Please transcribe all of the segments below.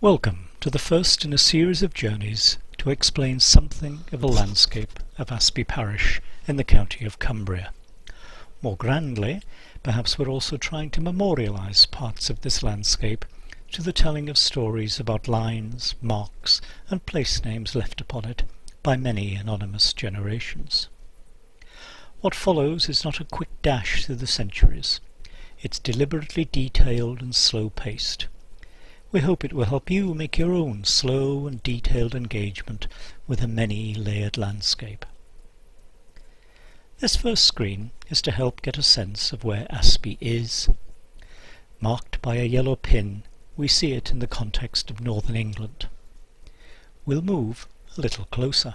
Welcome to the first in a series of journeys to explain something of the landscape of Asby Parish in the county of Cumbria. More grandly, perhaps we're also trying to memorialise parts of this landscape through the telling of stories about lines, marks and place names left upon it by many anonymous generations. What follows is not a quick dash through the centuries. It's deliberately detailed and slow-paced. We hope it will help you make your own slow and detailed engagement with a many-layered landscape. This first screen is to help get a sense of where Asby is. Marked by a yellow pin, we see it in the context of northern England. We'll move a little closer.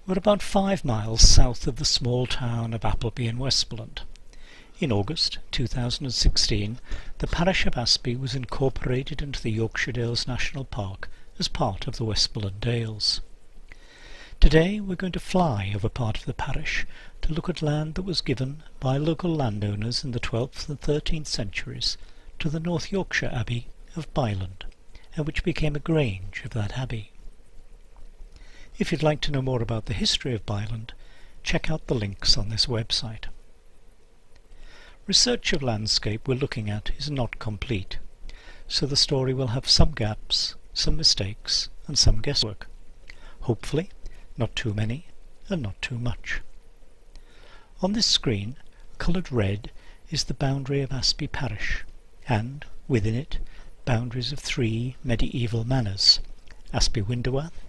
We're about 5 miles south of the small town of Appleby in Westmorland. In August 2016, the parish of Asby was incorporated into the Yorkshire Dales National Park as part of the Westmorland Dales. Today we're going to fly over part of the parish to look at land that was given by local landowners in the 12th and 13th centuries to the North Yorkshire Abbey of Byland, and which became a grange of that abbey. If you'd like to know more about the history of Byland, check out the links on this website. Research of landscape we're looking at is not complete, so the story will have some gaps, some mistakes and some guesswork. Hopefully, not too many and not too much. On this screen, coloured red is the boundary of Asby Parish, and, within it, boundaries of 3 medieval manors: Asby Winderwath,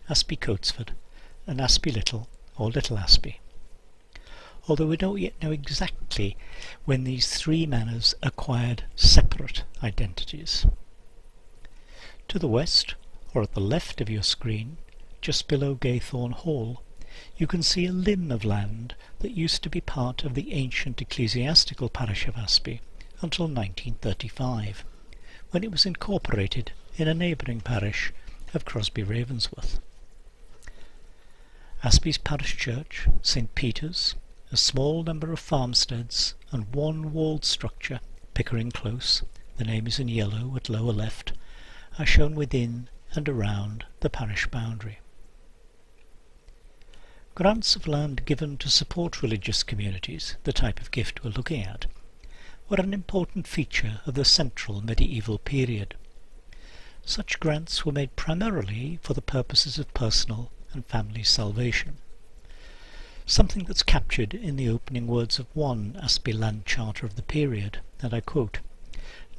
Asby Coatsford and Asby Little or Little Asby. Although we don't yet know exactly when these 3 manors acquired separate identities. To the west, or at the left of your screen, just below Gaythorne Hall, you can see a limb of land that used to be part of the ancient ecclesiastical parish of Asby until 1935, when it was incorporated in a neighbouring parish of Crosby Ravensworth. Asby's parish church, St. Peter's, a small number of farmsteads and one walled structure, Pickering Close, the name is in yellow at lower left, are shown within and around the parish boundary. Grants of land given to support religious communities, the type of gift we're looking at, were an important feature of the central medieval period. Such grants were made primarily for the purposes of personal and family salvation. Something that's captured in the opening words of one Asby land charter of the period, and I quote,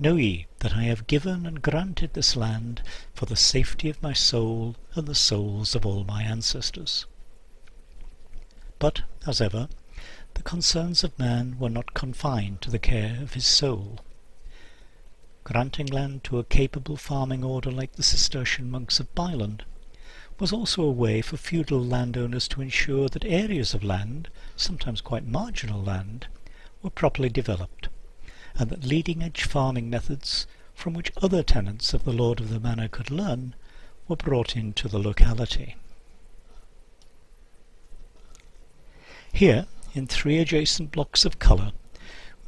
"Know ye that I have given and granted this land for the safety of my soul and the souls of all my ancestors." But, as ever, the concerns of man were not confined to the care of his soul. Granting land to a capable farming order like the Cistercian monks of Byland was also a way for feudal landowners to ensure that areas of land, sometimes quite marginal land, were properly developed, and that leading-edge farming methods, from which other tenants of the lord of the manor could learn, were brought into the locality. Here, in 3 adjacent blocks of colour,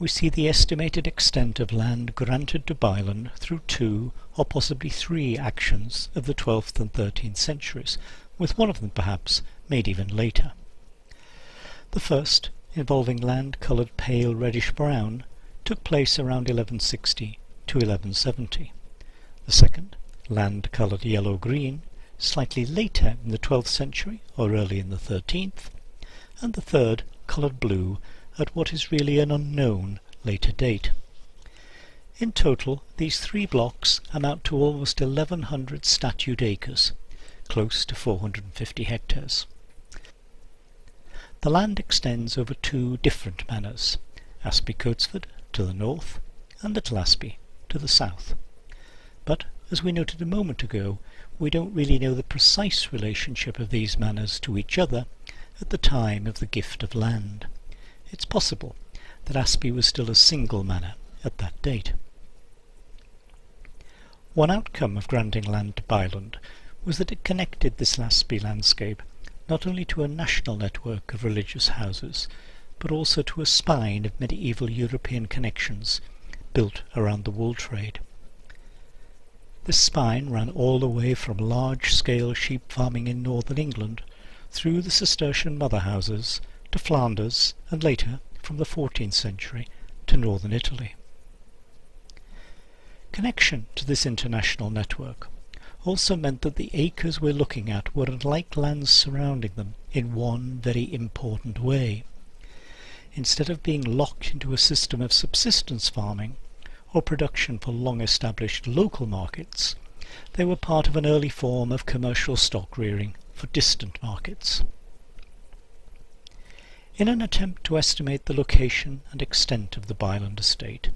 we see the estimated extent of land granted to Byland through 2 or possibly 3 actions of the 12th and 13th centuries, with one of them perhaps made even later. The first, involving land coloured pale reddish-brown, took place around 1160 to 1170. The second, land coloured yellow-green, slightly later in the 12th century or early in the 13th, and the third, coloured blue, at what is really an unknown later date. In total, these 3 blocks amount to almost 1,100 statute acres, close to 450 hectares. The land extends over 2 different manors, Asby Coatsford to the north and Little Asby to the south. But, as we noted a moment ago, we don't really know the precise relationship of these manors to each other at the time of the gift of land. It's possible that Asby was still a single manor at that date. One outcome of granting land to Byland was that it connected this Asby landscape not only to a national network of religious houses, but also to a spine of medieval European connections built around the wool trade. This spine ran all the way from large-scale sheep farming in northern England through the Cistercian mother houses to Flanders, and later, from the 14th century, to northern Italy. Connection to this international network also meant that the acres we're looking at were unlike lands surrounding them in one very important way. Instead of being locked into a system of subsistence farming or production for long-established local markets, they were part of an early form of commercial stock rearing for distant markets. In an attempt to estimate the location and extent of the Byland estate,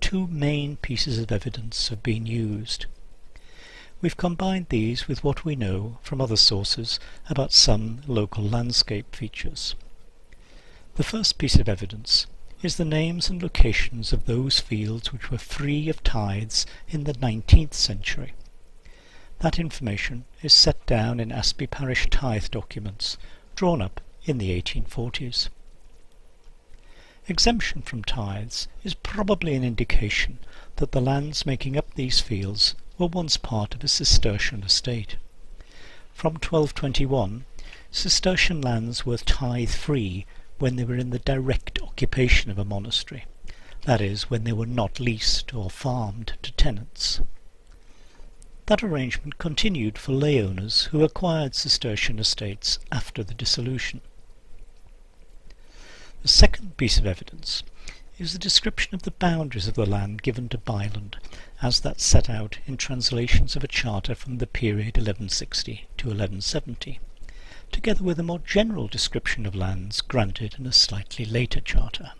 two main pieces of evidence have been used. We've combined these with what we know from other sources about some local landscape features. The first piece of evidence is the names and locations of those fields which were free of tithes in the 19th century. That information is set down in Asby Parish tithe documents, drawn up in the 1840s. Exemption from tithes is probably an indication that the lands making up these fields were once part of a Cistercian estate. From 1221, Cistercian lands were tithe-free when they were in the direct occupation of a monastery, that is, when they were not leased or farmed to tenants. That arrangement continued for lay owners who acquired Cistercian estates after the dissolution. The second piece of evidence is the description of the boundaries of the land given to Byland, as that set out in translations of a charter from the period 1160 to 1170, together with a more general description of lands granted in a slightly later charter.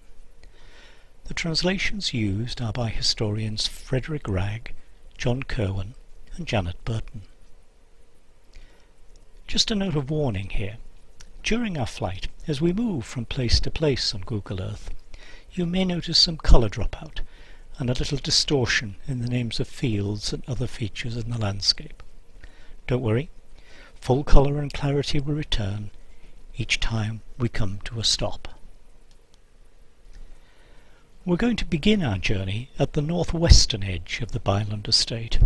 The translations used are by historians Frederick Wragg, John Curwen, and Janet Burton. Just a note of warning here. During our flight, as we move from place to place on Google Earth, you may notice some colour dropout and a little distortion in the names of fields and other features in the landscape. Don't worry, full colour and clarity will return each time we come to a stop. We're going to begin our journey at the northwestern edge of the Byland estate,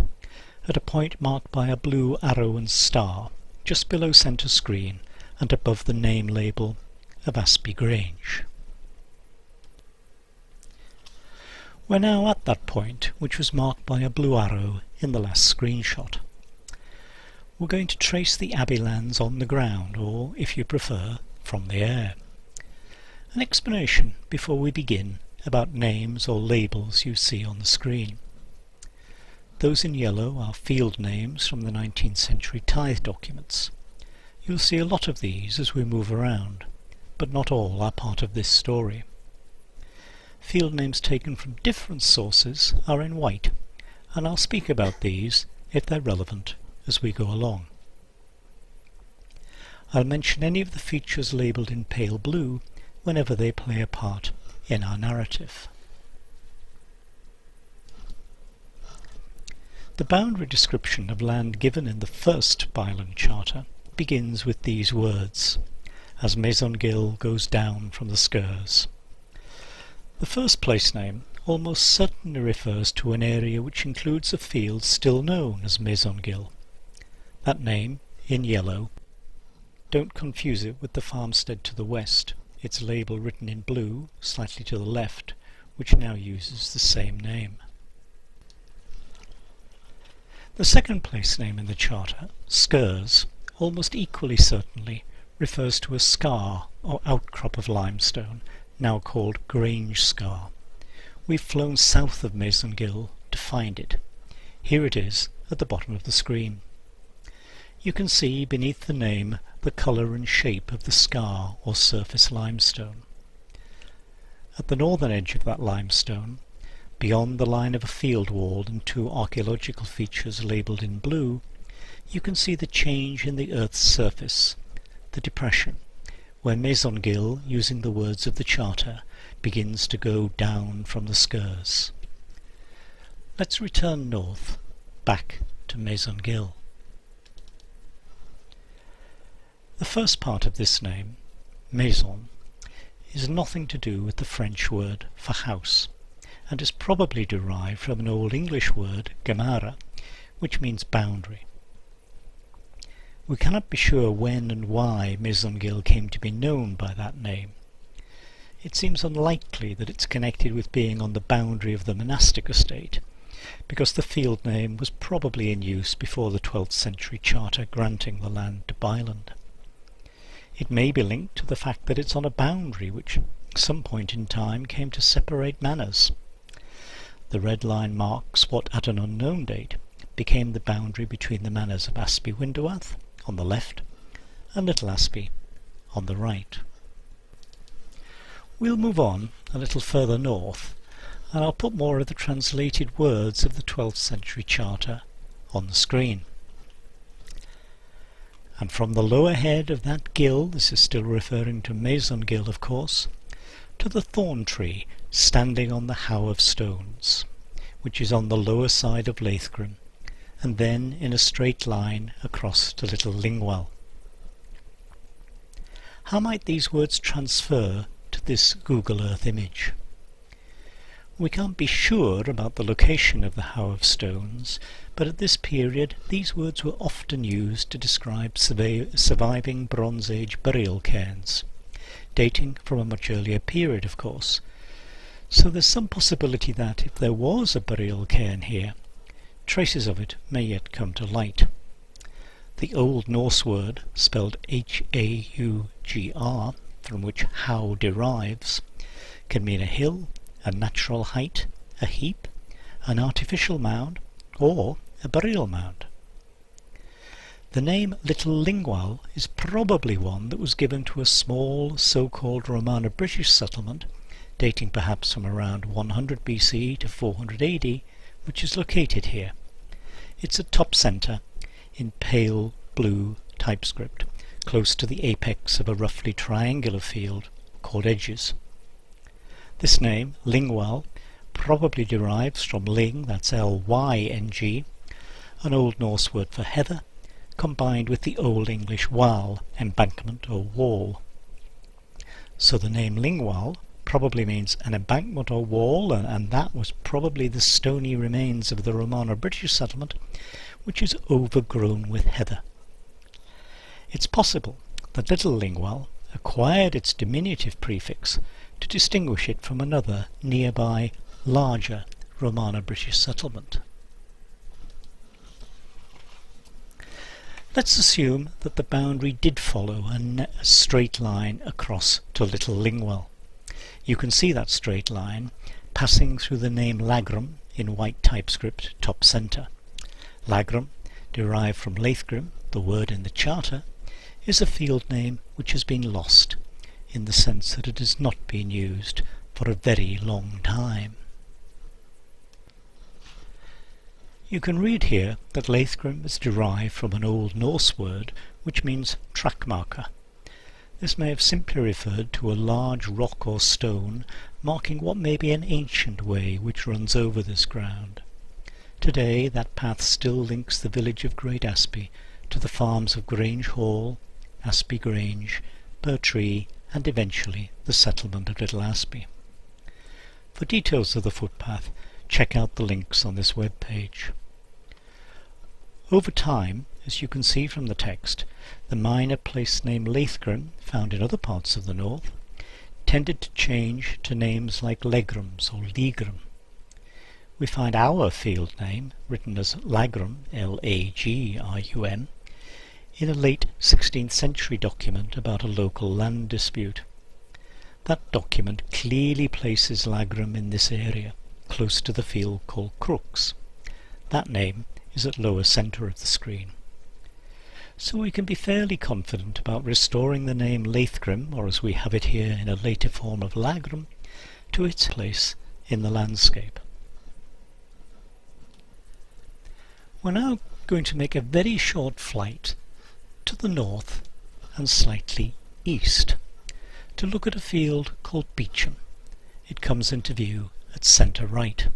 at a point marked by a blue arrow and star, just below centre screen and above the name label of Asby Grange. We're now at that point, which was marked by a blue arrow in the last screenshot. We're going to trace the Abbey lands on the ground, or, if you prefer, from the air. An explanation before we begin about names or labels you see on the screen. Those in yellow are field names from the 19th century tithe documents. You'll see a lot of these as we move around, but not all are part of this story. Field names taken from different sources are in white, and I'll speak about these, if they're relevant, as we go along. I'll mention any of the features labelled in pale blue whenever they play a part in our narrative. The boundary description of land given in the first Byland Charter begins with these words, as Maisongill goes down from the Skers. The first place name almost certainly refers to an area which includes a field still known as Maisongill. That name, in yellow, don't confuse it with the farmstead to the west, its label written in blue, slightly to the left, which now uses the same name. The second place name in the charter, Skers, almost equally certainly refers to a scar or outcrop of limestone, now called Grange Scar. We've flown south of Maisongill to find it. Here it is at the bottom of the screen. You can see beneath the name the colour and shape of the scar or surface limestone. At the northern edge of that limestone, beyond the line of a field wall and two archaeological features labelled in blue, you can see the change in the Earth's surface, the depression, where Maisongill, using the words of the Charter, begins to go down from the Skers. Let's return north, back to Maisongill. The first part of this name, maison, is nothing to do with the French word for house, and is probably derived from an Old English word, gemara, which means boundary. We cannot be sure when and why Maisongill came to be known by that name. It seems unlikely that it's connected with being on the boundary of the monastic estate, because the field name was probably in use before the 12th century charter granting the land to Byland. It may be linked to the fact that it's on a boundary which at some point in time came to separate manors. The red line marks what at an unknown date became the boundary between the manors of Asby Winderwath on the left and Little Asby on the right. We'll move on a little further north, and I'll put more of the translated words of the 12th century charter on the screen. And from the lower head of that gill, this is still referring to Maisongill of course, to the thorn tree standing on the How of Stones, which is on the lower side of Lathgrim, and then in a straight line across to Little Lingwell. How might these words transfer to this Google Earth image? We can't be sure about the location of the How of Stones, but at this period these words were often used to describe surviving Bronze Age burial cairns, dating from a much earlier period of course. So there's some possibility that, if there was a burial cairn here, traces of it may yet come to light. The Old Norse word, spelled Haugr, from which how derives, can mean a hill, a natural height, a heap, an artificial mound, or a burial mound. The name Little Lingwell is probably one that was given to a small so-called Romano-British settlement dating perhaps from around 100 BC to 400 AD, which is located here. It's at top centre in pale blue typescript, close to the apex of a roughly triangular field called Edges. This name, Lingwell, probably derives from ling, that's L-Y-N-G, an Old Norse word for heather, combined with the Old English wall, embankment or wall. So the name Lingwell probably means an embankment or wall, and that was probably the stony remains of the Romano-British settlement, which is overgrown with heather. It's possible that Little Lingwell acquired its diminutive prefix to distinguish it from another nearby, larger Romano-British settlement. Let's assume that the boundary did follow a straight line across to Little Lingwell. You can see that straight line passing through the name Lagrum in white typescript top centre. Lagrum, derived from Lathgrim, the word in the charter, is a field name which has been lost, in the sense that it has not been used for a very long time. You can read here that Lathgrim is derived from an Old Norse word which means track marker. This may have simply referred to a large rock or stone marking what may be an ancient way which runs over this ground. Today that path still links the village of Great Asby to the farms of Grange Hall, Asby Grange, Burtree, and eventually the settlement of Little Asby. For details of the footpath, check out the links on this web page. Over time, as you can see from the text, the minor place name Lathgrim, found in other parts of the north, tended to change to names like Legrums or Legrum. We find our field name, written as Lagrum, L-A-G-R-U-M, in a late 16th century document about a local land dispute. That document clearly places Lagrum in this area, close to the field called Crooks. That name is at lower centre of the screen. So we can be fairly confident about restoring the name Lathgrim, or as we have it here in a later form of Lagrum, to its place in the landscape. We're now going to make a very short flight to the north and slightly east to look at a field called Beecham. It comes into view at centre right.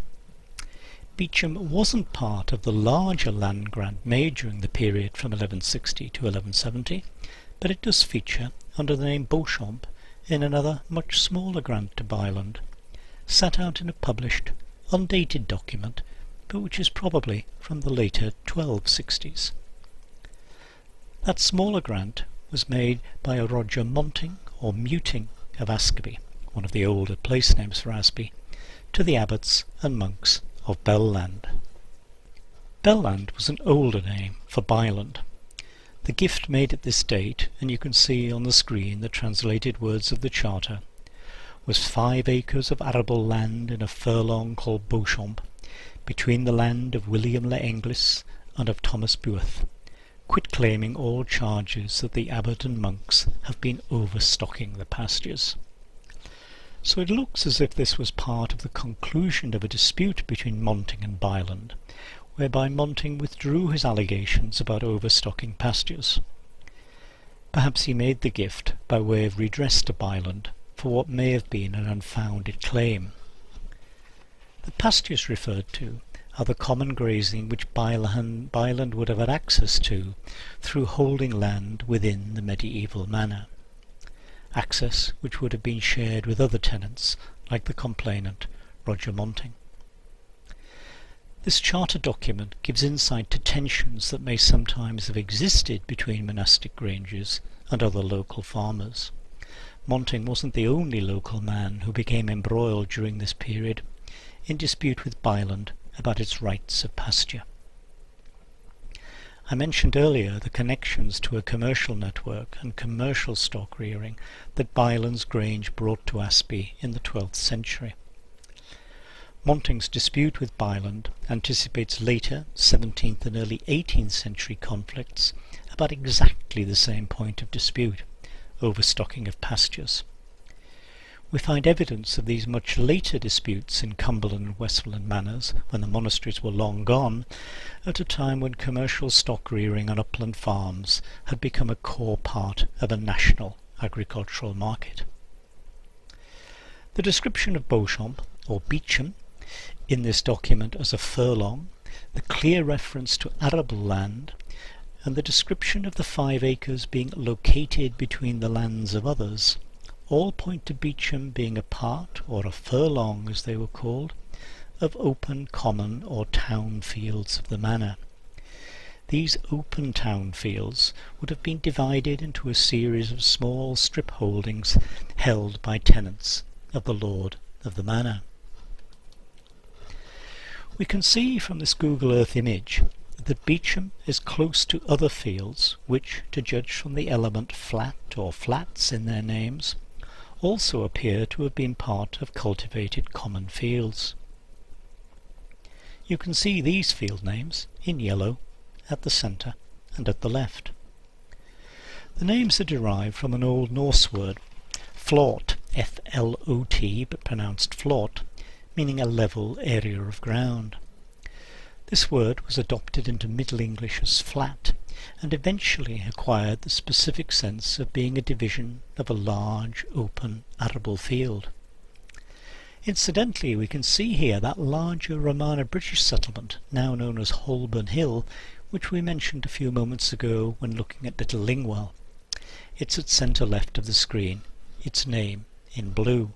Beecham wasn't part of the larger land grant made during the period from 1160 to 1170, but it does feature under the name Beauchamp in another much smaller grant to Byland, set out in a published undated document, but which is probably from the later 1260s. That smaller grant was made by a Roger Monting or Muting of Asby, one of the older place names for Asby, to the abbots and monks of Byland. Byland was an older name for Byland. The gift made at this date, and you can see on the screen the translated words of the charter, was 5 acres of arable land in a furlong called Beauchamp, between the land of William le Inglis and of Thomas Buath, quit claiming all charges that the abbot and monks have been overstocking the pastures. So it looks as if this was part of the conclusion of a dispute between Monting and Byland, whereby Monting withdrew his allegations about overstocking pastures. Perhaps he made the gift by way of redress to Byland for what may have been an unfounded claim. The pastures referred to are the common grazing which Byland would have had access to through holding land within the medieval manor, access which would have been shared with other tenants like the complainant Roger Monting. This charter document gives insight to tensions that may sometimes have existed between monastic granges and other local farmers. Monting wasn't the only local man who became embroiled during this period in dispute with Byland about its rights of pasture. I mentioned earlier the connections to a commercial network and commercial stock rearing that Byland's Grange brought to Asby in the 12th century. Monting's dispute with Byland anticipates later 17th and early 18th century conflicts about exactly the same point of dispute, overstocking of pastures. We find evidence of these much later disputes in Cumberland and Westmorland manors when the monasteries were long gone, at a time when commercial stock rearing on upland farms had become a core part of a national agricultural market. The description of Beauchamp, or Beecham, in this document as a furlong, the clear reference to arable land, and the description of the 5 acres being located between the lands of others, all point to Beecham being a part, or a furlong as they were called, of open common or town fields of the manor. These open town fields would have been divided into a series of small strip holdings held by tenants of the lord of the manor. We can see from this Google Earth image that Beecham is close to other fields which, to judge from the element flat or flats in their names, also appear to have been part of cultivated common fields. You can see these field names in yellow at the centre and at the left. The names are derived from an Old Norse word, flot, F-L-O-T, but pronounced flot, meaning a level area of ground. This word was adopted into Middle English as flat, and eventually acquired the specific sense of being a division of a large, open, arable field. Incidentally, we can see here that larger Romano-British settlement, now known as Holborn Hill, which we mentioned a few moments ago when looking at Little Lingwell. It's at centre left of the screen, its name in blue.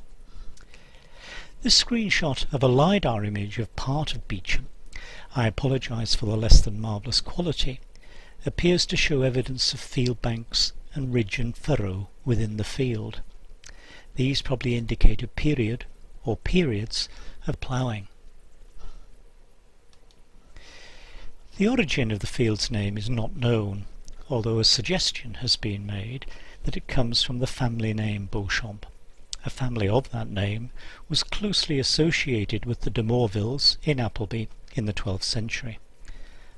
This screenshot of a LiDAR image of part of Beecham, I apologise for the less than marvellous quality, appears to show evidence of field banks and ridge and furrow within the field. These probably indicate a period or periods of ploughing. The origin of the field's name is not known, although a suggestion has been made that it comes from the family name Beauchamp. A family of that name was closely associated with the de Morvilles in Appleby in the 12th century,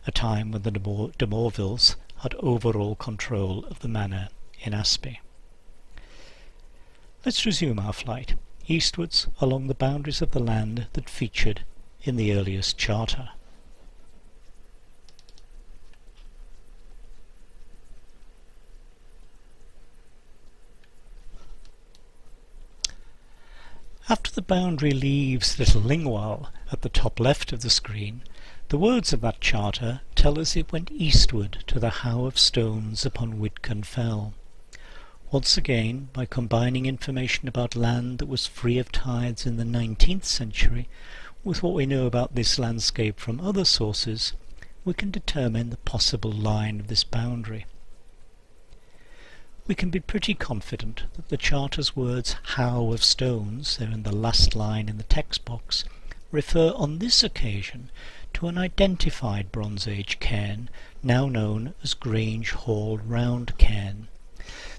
a time when the de Morvilles had overall control of the manor in Asby. Let's resume our flight eastwards along the boundaries of the land that featured in the earliest charter. After the boundary leaves Little Lingwell at the top left of the screen, the words of that charter tell us it went eastward to the Howe of Stones upon Widcombe Fell. Once again, by combining information about land that was free of tithes in the 19th century With what we know about this landscape from other sources, we can determine the possible line of this boundary. We can be pretty confident that the Charter's words "How of Stones," there in the last line in the text box, refer on this occasion to an identified Bronze Age cairn, now known as Grange Hall Round Cairn.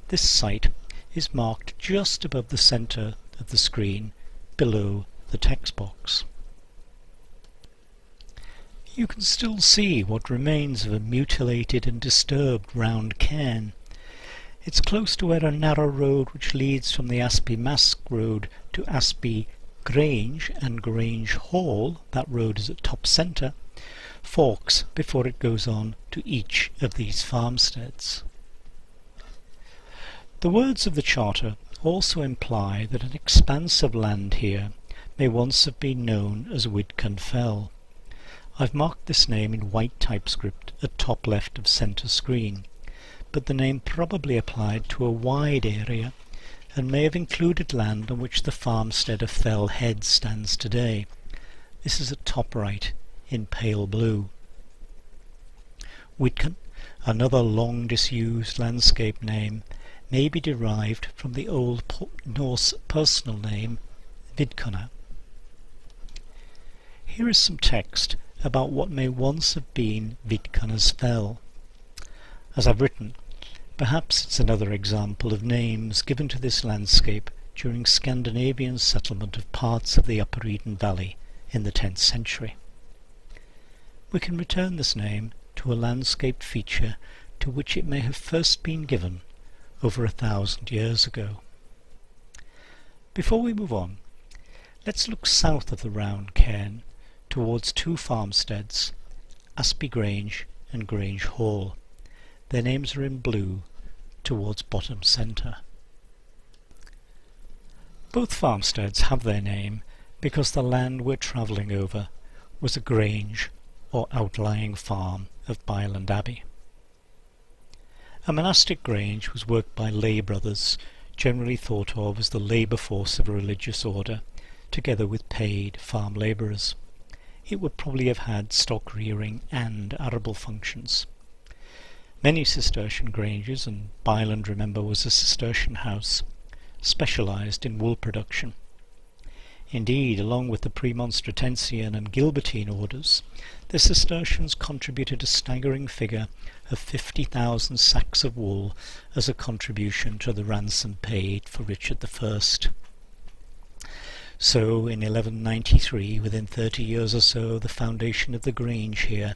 This site is marked just above the centre of the screen, below the text box. You can still see what remains of a mutilated and disturbed round cairn. It's close to where a narrow road which leads from the Asby Mask Road to Asby Grange and Grange Hall, that road is at top centre, forks before it goes on to each of these farmsteads. The words of the Charter also imply that an expanse of land here may once have been known as Widcombe Fell. I've marked this name in white typescript at top left of centre screen, but the name probably applied to a wide area and may have included land on which the farmstead of Fell Head stands today. This is at top right in pale blue. Widcombe, another long disused landscape name, may be derived from the Old Norse personal name Vidkuna. Here is some text about what may once have been Vidkuna's Fell. As I've written, perhaps it's another example of names given to this landscape during Scandinavian settlement of parts of the Upper Eden Valley in the 10th century. We can return this name to a landscape feature to which it may have first been given over 1,000 years ago. Before we move on, let's look south of the round cairn towards two farmsteads, Asby Grange and Grange Hall. Their names are in blue towards bottom centre. Both farmsteads have their name because the land we're travelling over was a grange or outlying farm of Byland Abbey. A monastic grange was worked by lay brothers, generally thought of as the labour force of a religious order, together with paid farm labourers. It would probably have had stock rearing and arable functions. Many Cistercian granges, and Byland, remember, was a Cistercian house, specialised in wool production. Indeed, along with the Premonstratensian and Gilbertine orders, the Cistercians contributed a staggering figure of 50,000 sacks of wool as a contribution to the ransom paid for Richard I. So, in 1193, within 30 years or so, the foundation of the grange here,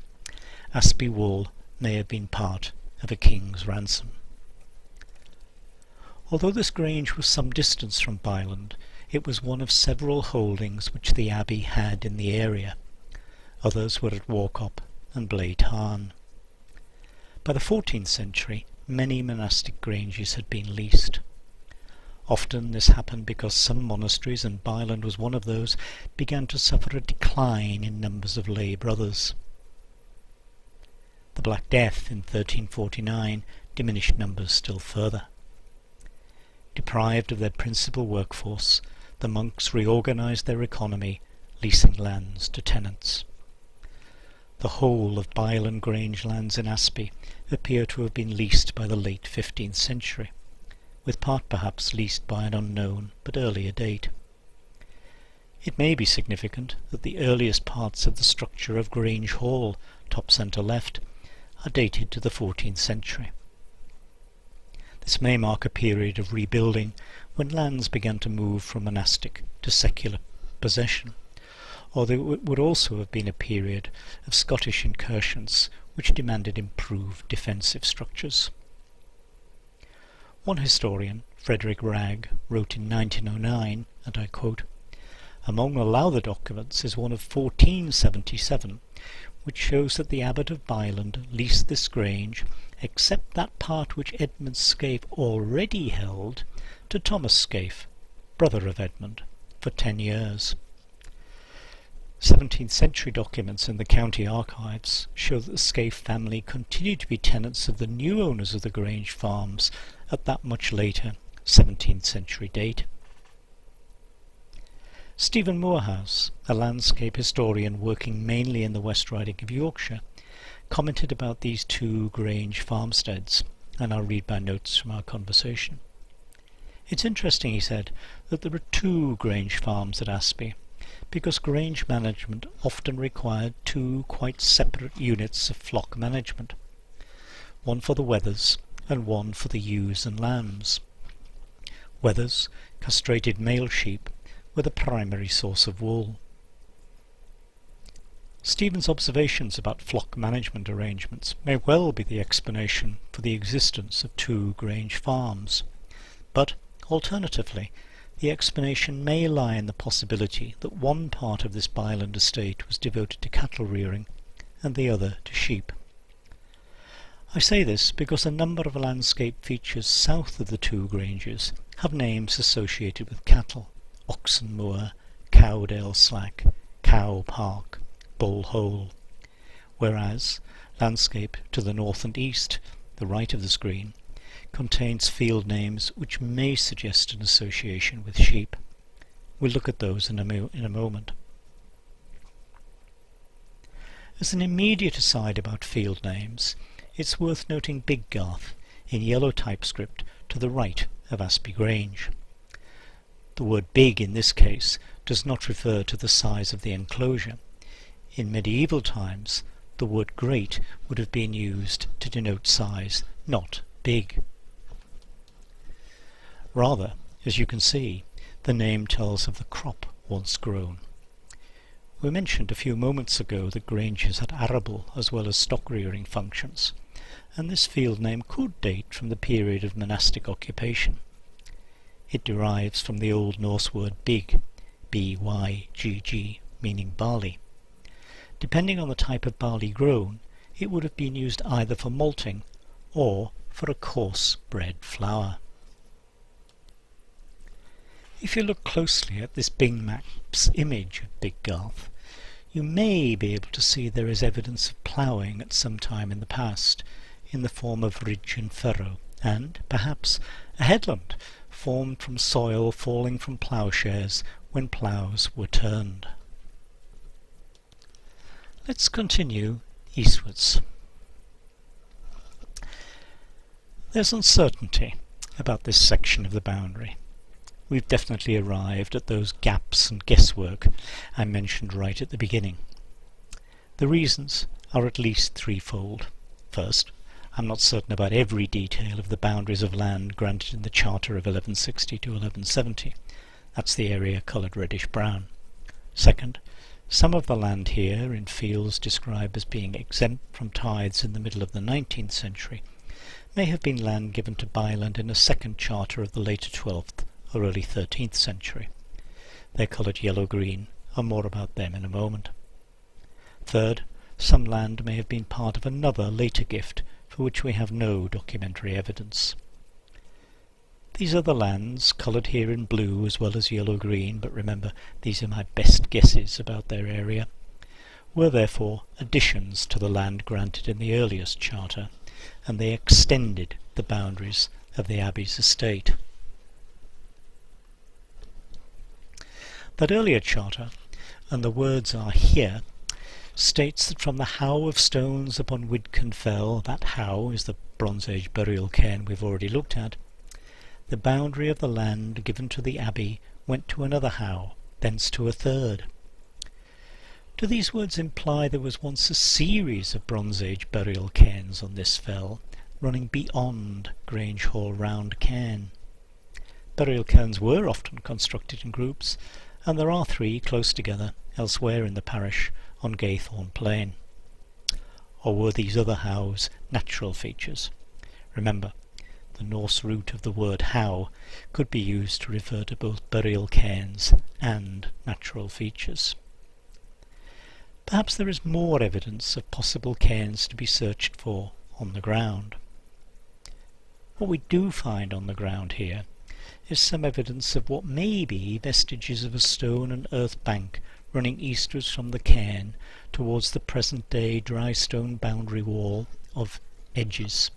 Asby wool, may have been part of a king's ransom. Although this grange was some distance from Byland, it was one of several holdings which the abbey had in the area. Others were at Warcop and Blade Harn. By the 14th century, many monastic granges had been leased. Often this happened because some monasteries, and Byland was one of those, began to suffer a decline in numbers of lay brothers. The Black Death in 1349 diminished numbers still further. Deprived of their principal workforce, the monks reorganised their economy, leasing lands to tenants. The whole of Byland Grange lands in Asby appear to have been leased by the late 15th century, with part perhaps leased by an unknown but earlier date. It may be significant that the earliest parts of the structure of Grange Hall, top centre left, are dated to the 14th century. This may mark a period of rebuilding when lands began to move from monastic to secular possession, although it would also have been a period of Scottish incursions which demanded improved defensive structures. One historian, Frederick Wragg, wrote in 1909, and I quote, "Among the Lowther documents is one of 1477, which shows that the Abbot of Byland leased this grange, except that part which Edmund Scaife already held, to Thomas Scaife, brother of Edmund, for 10 years. 17th century documents in the county archives show that the Scaife family continued to be tenants of the new owners of the Grange farms at that much later 17th century date. Stephen Moorhouse, a landscape historian working mainly in the West Riding of Yorkshire, commented about these two Grange farmsteads, and I'll read my notes from our conversation. It's interesting, he said, that there were two Grange farms at Asby, because Grange management often required two quite separate units of flock management, one for the wethers and one for the ewes and lambs. Wethers, castrated male sheep, were the primary source of wool. Stephen's observations about flock management arrangements may well be the explanation for the existence of two Grange farms, but, alternatively, the explanation may lie in the possibility that one part of this Byland estate was devoted to cattle rearing and the other to sheep. I say this because a number of landscape features south of the two Granges have names associated with cattle: Oxen Moor, Cowdale Slack, Cow Park, Bull Hole, whereas landscape to the north and east, the right of the screen, contains field names which may suggest an association with sheep. We'll look at those in a moment. As an immediate aside about field names, it's worth noting Biggarth in yellow typescript to the right of Asby Grange. The word big in this case does not refer to the size of the enclosure. In medieval times, the word great would have been used to denote size, not big. Rather, as you can see, the name tells of the crop once grown. We mentioned a few moments ago that Granges had arable as well as stock rearing functions, and this field name could date from the period of monastic occupation. It derives from the Old Norse word big, B-Y-G-G, meaning barley. Depending on the type of barley grown, it would have been used either for malting or for a coarse bread flour. If you look closely at this Bing Map's image of Biggarth, you may be able to see there is evidence of ploughing at some time in the past, in the form of ridge and furrow, and, perhaps, a headland formed from soil falling from ploughshares when ploughs were turned. Let's continue eastwards. There's uncertainty about this section of the boundary. We've definitely arrived at those gaps and guesswork I mentioned right at the beginning. The reasons are at least threefold. First, I'm not certain about every detail of the boundaries of land granted in the Charter of 1160 to 1170. That's the area coloured reddish-brown. Second, some of the land here in fields described as being exempt from tithes in the middle of the 19th century may have been land given to Byland in a second charter of the later 12th or early 13th century. They're coloured yellow-green, and more about them in a moment. Third, some land may have been part of another later gift for which we have no documentary evidence. These other lands, coloured here in blue as well as yellow-green, but remember these are my best guesses about their area, were therefore additions to the land granted in the earliest charter, and they extended the boundaries of the Abbey's estate. That earlier charter, and the words are here, states that from the Howe of stones upon Widcombe Fell, that Howe is the Bronze Age burial cairn we've already looked at, the boundary of the land given to the Abbey went to another Howe, thence to a third. Do these words imply there was once a series of Bronze Age burial cairns on this fell, running beyond Grange Hall Round Cairn? Burial cairns were often constructed in groups, and there are 3 close together elsewhere in the parish on Gaythorne Plain. Or were these other Howes natural features? Remember, the Norse root of the word Howe could be used to refer to both burial cairns and natural features. Perhaps there is more evidence of possible cairns to be searched for on the ground. What we do find on the ground here is some evidence of what may be vestiges of a stone and earth bank running eastwards from the cairn towards the present-day dry stone boundary wall of Edges.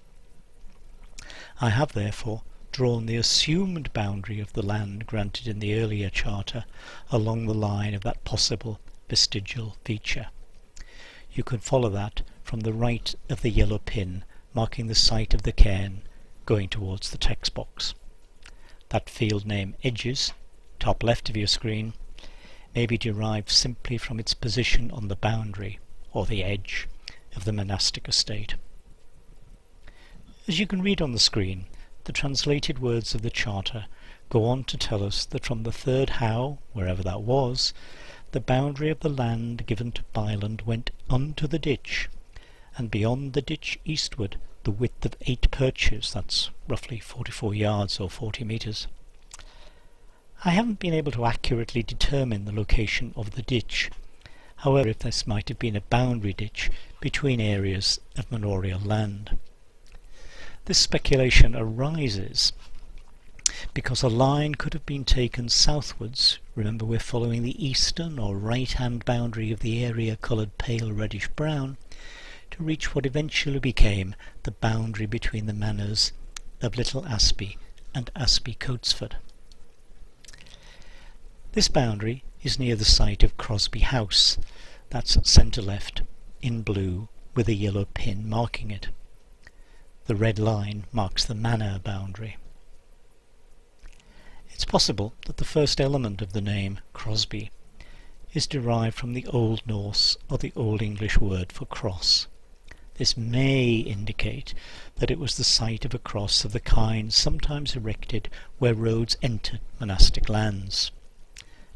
I have therefore drawn the assumed boundary of the land granted in the earlier charter along the line of that possible vestigial feature. You can follow that from the right of the yellow pin marking the site of the cairn going towards the text box. That field name Edges, top left of your screen, may be derived simply from its position on the boundary, or the edge, of the monastic estate. As you can read on the screen, the translated words of the charter go on to tell us that from the third howe, wherever that was, the boundary of the land given to Byland went unto the ditch, and beyond the ditch eastward the width of 8 perches, that's roughly 44 yards or 40 metres. I haven't been able to accurately determine the location of the ditch, however if this might have been a boundary ditch between areas of manorial land. This speculation arises because a line could have been taken southwards. Remember, we're following the eastern or right-hand boundary of the area coloured pale reddish-brown to reach what eventually became the boundary between the manors of Little Asby and Asby Coatsford. This boundary is near the site of Crosby House, that's centre left, in blue, with a yellow pin marking it. The red line marks the manor boundary. It's possible that the first element of the name, Crosby, is derived from the Old Norse or the Old English word for cross. This may indicate that it was the site of a cross of the kind sometimes erected where roads entered monastic lands.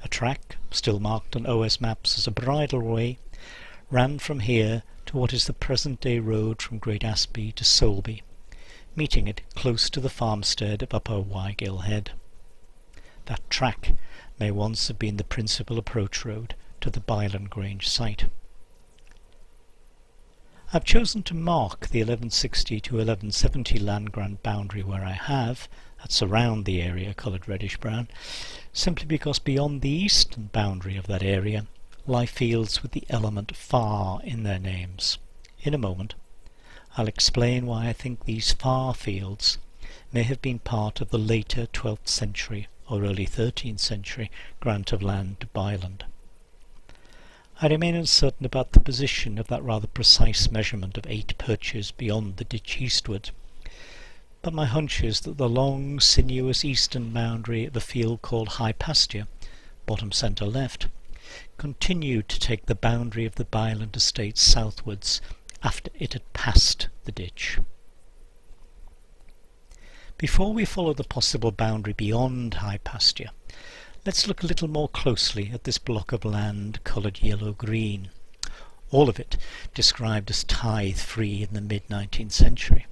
A track, still marked on OS maps as a bridle way, ran from here to what is the present-day road from Great Asby to Solby, meeting it close to the farmstead of Upper Wygill Head. That track may once have been the principal approach road to the Byland Grange site. I've chosen to mark the 1160 to 1170 land grant boundary where I have, that's around the area coloured reddish-brown, simply because beyond the eastern boundary of that area lie fields with the element far in their names. In a moment I'll explain why I think these far fields may have been part of the later 12th century or early 13th century grant of land to Byland. I remain uncertain about the position of that rather precise measurement of 8 perches beyond the ditch eastward, but my hunch is that the long, sinuous eastern boundary of the field called High Pasture, bottom centre left, continued to take the boundary of the Byland estate southwards after it had passed the ditch. Before we follow the possible boundary beyond High Pasture, let's look a little more closely at this block of land coloured yellow-green, all of it described as tithe-free in the mid-19th century.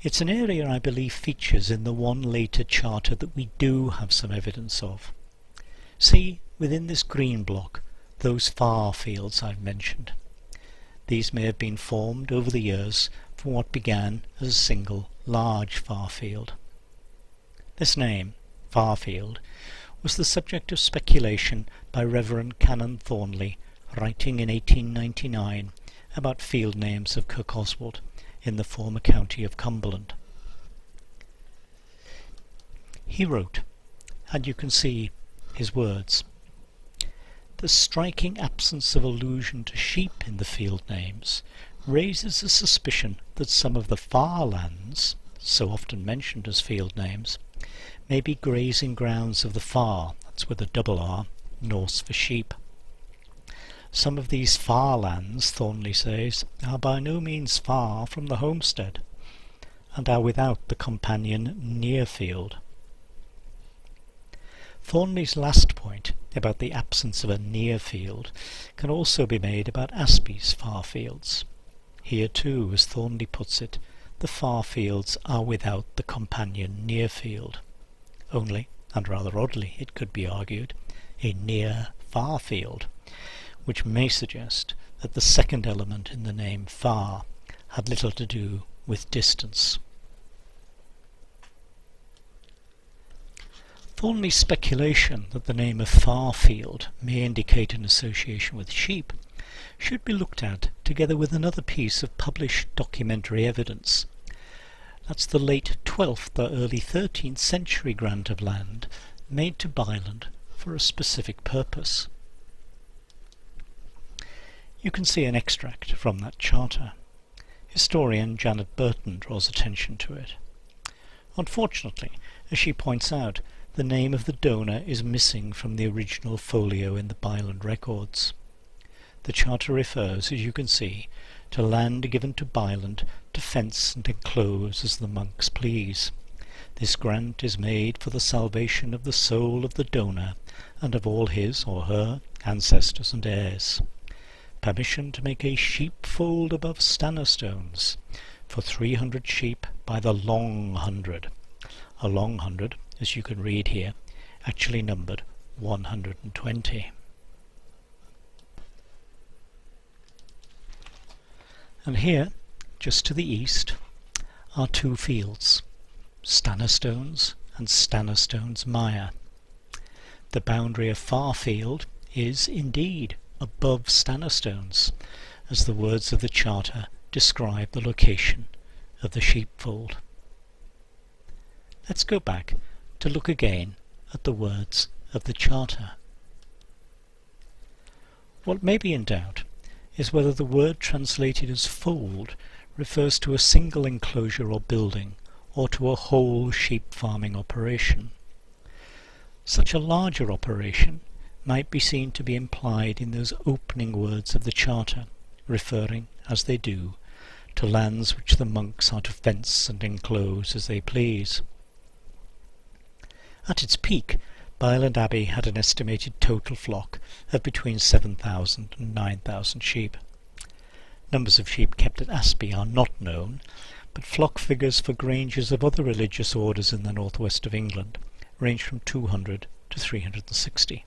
It's an area I believe features in the one later charter that we do have some evidence of. See, within this green block, those far fields I've mentioned. These may have been formed over the years from what began as a single large far field. This name, Farfield, was the subject of speculation by Reverend Canon Thornley, writing in 1899 about field names of Kirkoswald in the former county of Cumberland. He wrote, and you can see his words, "The striking absence of allusion to sheep in the field names raises a suspicion that some of the far lands, so often mentioned as field names, may be grazing grounds of the far, that's with a double R, Norse for sheep. Some of these far lands, Thornley says, are by no means far from the homestead, and are without the companion near field." Thornley's last point about the absence of a near field can also be made about Asby's far fields. Here too, as Thornley puts it, the far fields are without the companion near field. Only, and rather oddly it could be argued, a near far field, which may suggest that the second element in the name far had little to do with distance. Thornley's speculation that the name of Farfield may indicate an association with sheep should be looked at together with another piece of published documentary evidence. That's the late 12th or early 13th century grant of land made to Byland for a specific purpose. You can see an extract from that charter. Historian Janet Burton draws attention to it. Unfortunately, as she points out, the name of the donor is missing from the original folio in the Byland records. The charter refers, as you can see, to land given to Byland to fence and enclose as the monks please. This grant is made for the salvation of the soul of the donor and of all his or her ancestors and heirs. Permission to make a sheepfold above stanner stones for 300 sheep by the long hundred. A long hundred, as you can read here, actually numbered 120. And here, just to the east, are two fields, Stannerstones and Stannerstones Mire. The boundary of Farfield is indeed above Stannerstones, as the words of the charter describe the location of the sheepfold. Let's go back to look again at the words of the charter. What may be in doubt is whether the word translated as fold refers to a single enclosure or building, or to a whole sheep farming operation. Such a larger operation might be seen to be implied in those opening words of the charter, referring, as they do, to lands which the monks are to fence and enclose as they please. At its peak, Byland Abbey had an estimated total flock of between 7,000 and 9,000 sheep. Numbers of sheep kept at Asby are not known, but flock figures for granges of other religious orders in the northwest of England range from 200 to 360.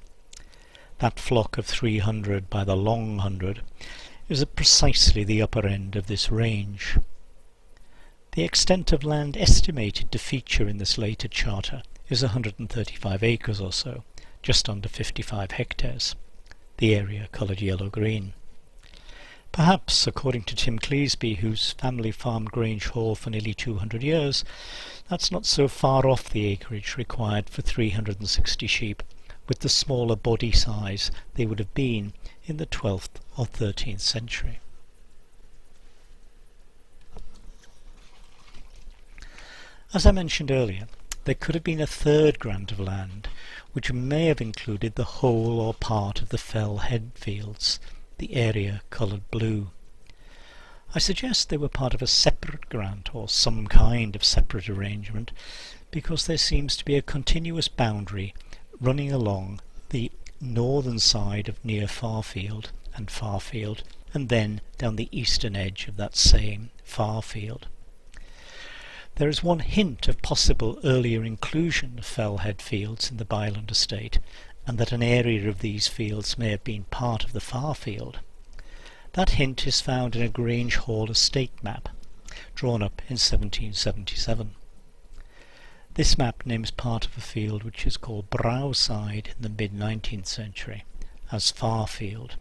That flock of 300 by the long hundred is at precisely the upper end of this range. The extent of land estimated to feature in this later charter is 135 acres or so, just under 55 hectares, the area coloured yellow-green. Perhaps, according to Tim Cleasby, whose family farmed Grange Hall for nearly 200 years, that's not so far off the acreage required for 360 sheep, with the smaller body size they would have been in the 12th or 13th century. As I mentioned earlier, there could have been a third grant of land, which may have included the whole or part of the fell head fields, the area coloured blue. I suggest they were part of a separate grant or some kind of separate arrangement, because there seems to be a continuous boundary running along the northern side of near Farfield, and then down the eastern edge of that same Farfield. There is one hint of possible earlier inclusion of fellhead fields in the Byland estate, and that an area of these fields may have been part of the Farfield. That hint is found in a Grange Hall estate map, drawn up in 1777. This map names part of a field which is called Browside in the mid-19th century as Farfield.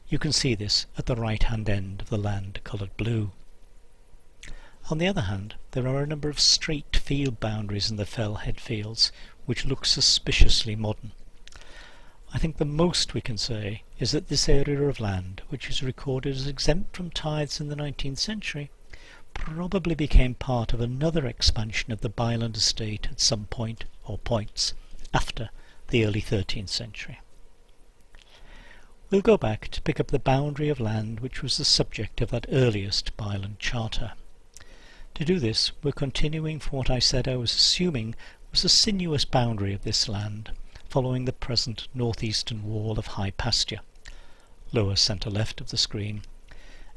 You can see this at the right-hand end of the land coloured blue. On the other hand, there are a number of straight field boundaries in the fellhead fields which look suspiciously modern. I think the most we can say is that this area of land, which is recorded as exempt from tithes in the 19th century, probably became part of another expansion of the Byland estate at some point or points after the early 13th century. We'll go back to pick up the boundary of land which was the subject of that earliest Byland charter. To do this, we're continuing from what I said I was assuming was a sinuous boundary of this land, following the present northeastern wall of high pasture, lower centre left of the screen,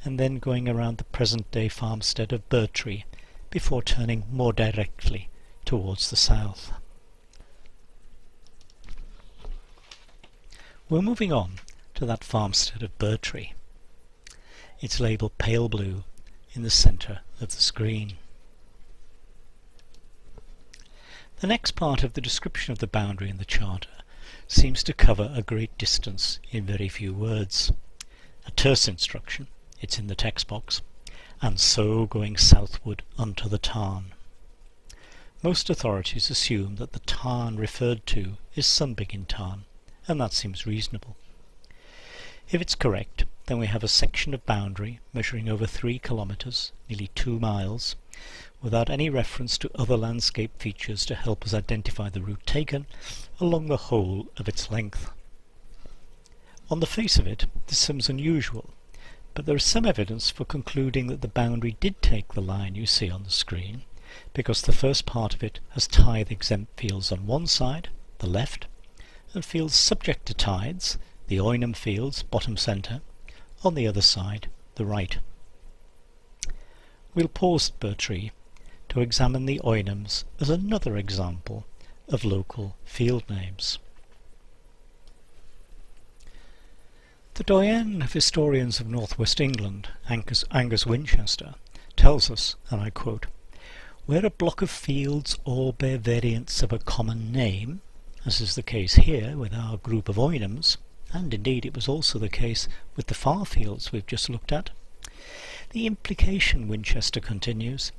and then going around the present-day farmstead of Burtree, before turning more directly towards the south. We're moving on to that farmstead of Burtree. It's labelled pale blue in the centre of the screen. The next part of the description of the boundary in the charter seems to cover a great distance in very few words. A terse instruction, it's in the text box, and so going southward unto the Tarn. Most authorities assume that the Tarn referred to is Sunbegin Tarn, and that seems reasonable. If it's correct, then we have a section of boundary measuring over 3 kilometres, nearly 2 miles, without any reference to other landscape features to help us identify the route taken along the whole of its length. On the face of it, this seems unusual, but there is some evidence for concluding that the boundary did take the line you see on the screen, because the first part of it has tithe-exempt fields on one side, the left, and fields subject to tithes, the oinum fields, bottom centre, on the other side, the right. We'll pause at Bertree to examine the oinums as another example of local field names. The doyen of historians of northwest England, Angus Winchester, tells us, and I quote, "Where a block of fields all bear variants of a common name, as is the case here with our group of oinums, and indeed it was also the case with the far fields we've just looked at, the implication," Winchester continues,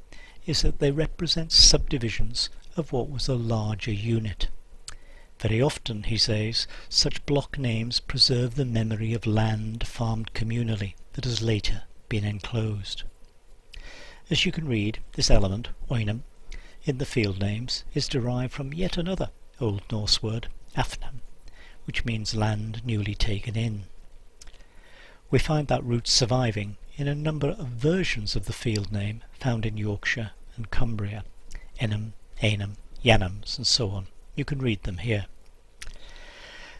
"is that they represent subdivisions of what was a larger unit. Very often," he says, "such block names preserve the memory of land farmed communally that has later been enclosed." As you can read, this element, oinum, in the field names is derived from yet another Old Norse word, afnam, which means land newly taken in. We find that root surviving in a number of versions of the field name found in Yorkshire and Cumbria, Enham, Ainham, Yanhams, and so on. You can read them here.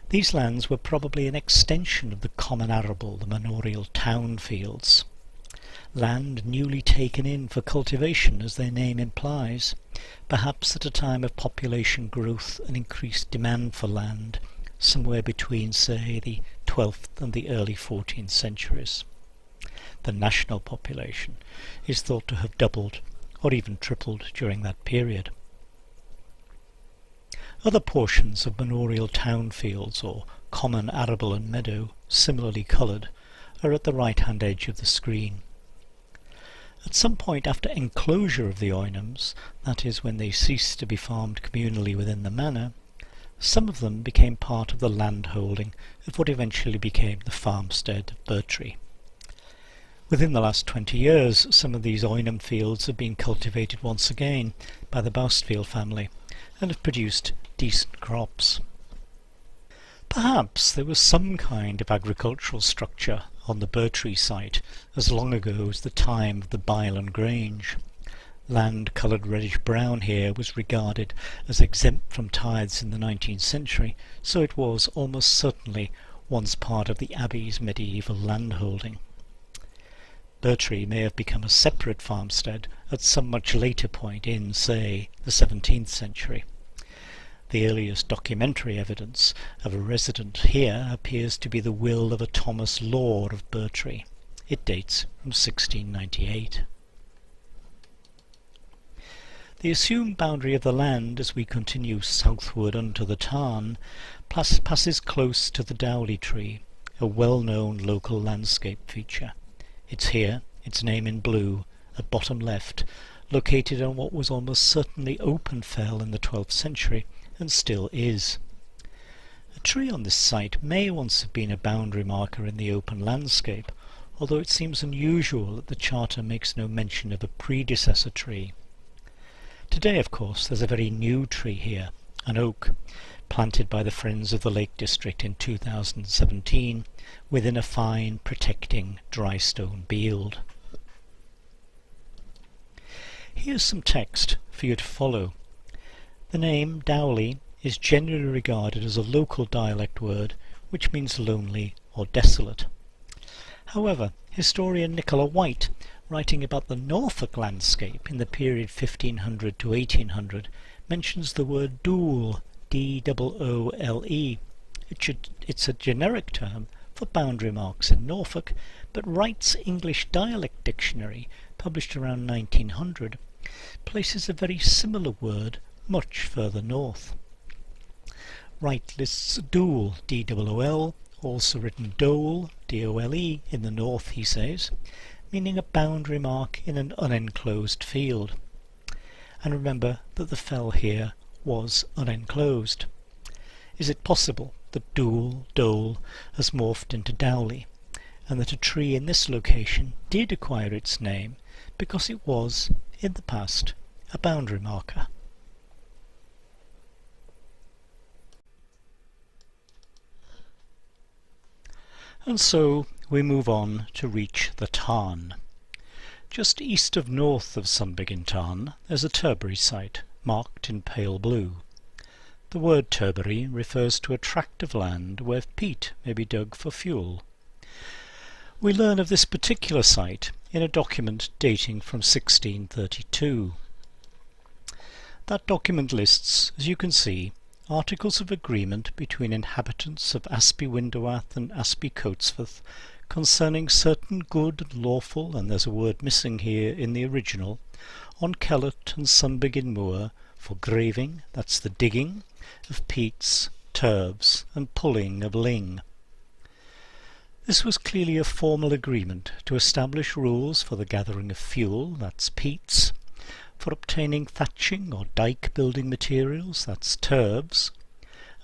These lands were probably an extension of the common arable, the manorial town fields. Land newly taken in for cultivation, as their name implies, perhaps at a time of population growth and increased demand for land, somewhere between, say, the 12th and the early 14th centuries. The national population is thought to have doubled or even tripled during that period. Other portions of manorial town fields, or common arable and meadow, similarly coloured, are at the right-hand edge of the screen. At some point after enclosure of the oinums, that is, when they ceased to be farmed communally within the manor, some of them became part of the land holding of what eventually became the farmstead of Bertree. Within the last 20 years, some of these oinum fields have been cultivated once again by the Boustfield family and have produced decent crops. Perhaps there was some kind of agricultural structure on the Bertree site as long ago as the time of the Byland Grange. Land coloured reddish-brown here was regarded as exempt from tithes in the 19th century, so it was almost certainly once part of the Abbey's medieval landholding. Bertree may have become a separate farmstead at some much later point in, say, the 17th century. The earliest documentary evidence of a resident here appears to be the will of a Thomas Law of Bertree. It dates from 1698. The assumed boundary of the land as we continue southward unto the Tarn passes close to the Dowley tree, a well-known local landscape feature. It's here, its name in blue, at bottom left, located on what was almost certainly open fell in the 12th century, and still is. A tree on this site may once have been a boundary marker in the open landscape, although it seems unusual that the charter makes no mention of a predecessor tree. Today, of course, there's a very new tree here, an oak, planted by the Friends of the Lake District in 2017 within a fine protecting dry stone bield. Here's some text for you to follow. The name Dowley is generally regarded as a local dialect word which means lonely or desolate. However, historian Nicola White, writing about the Norfolk landscape in the period 1500 to 1800, mentions the word doole, D-O-O-L-E. It's a generic term for boundary marks in Norfolk, but Wright's English Dialect Dictionary, published around 1900, places a very similar word much further north. Wright lists doole, D-O-O-L, also written dole, D-O-L-E, in the north, he says, meaning a boundary mark in an unenclosed field. And remember that the fell here was unenclosed. Is it possible that Dole has morphed into Dowley, and that a tree in this location did acquire its name because it was, in the past, a boundary marker? And so we move on to reach the Tarn. Just east of north of Sunbegin Tarn there's a turbary site, marked in pale blue. The word turbary refers to a tract of land where peat may be dug for fuel. We learn of this particular site in a document dating from 1632. That document lists, as you can see, articles of agreement between inhabitants of Asby Windowath and Asby Coatsforth concerning certain good and lawful, and there's a word missing here in the original, on Kellet and Sunbegin Moor for graving, that's the digging, of peats, turbs, and pulling of ling. This was clearly a formal agreement to establish rules for the gathering of fuel, that's peats, for obtaining thatching or dyke building materials, that's turbs,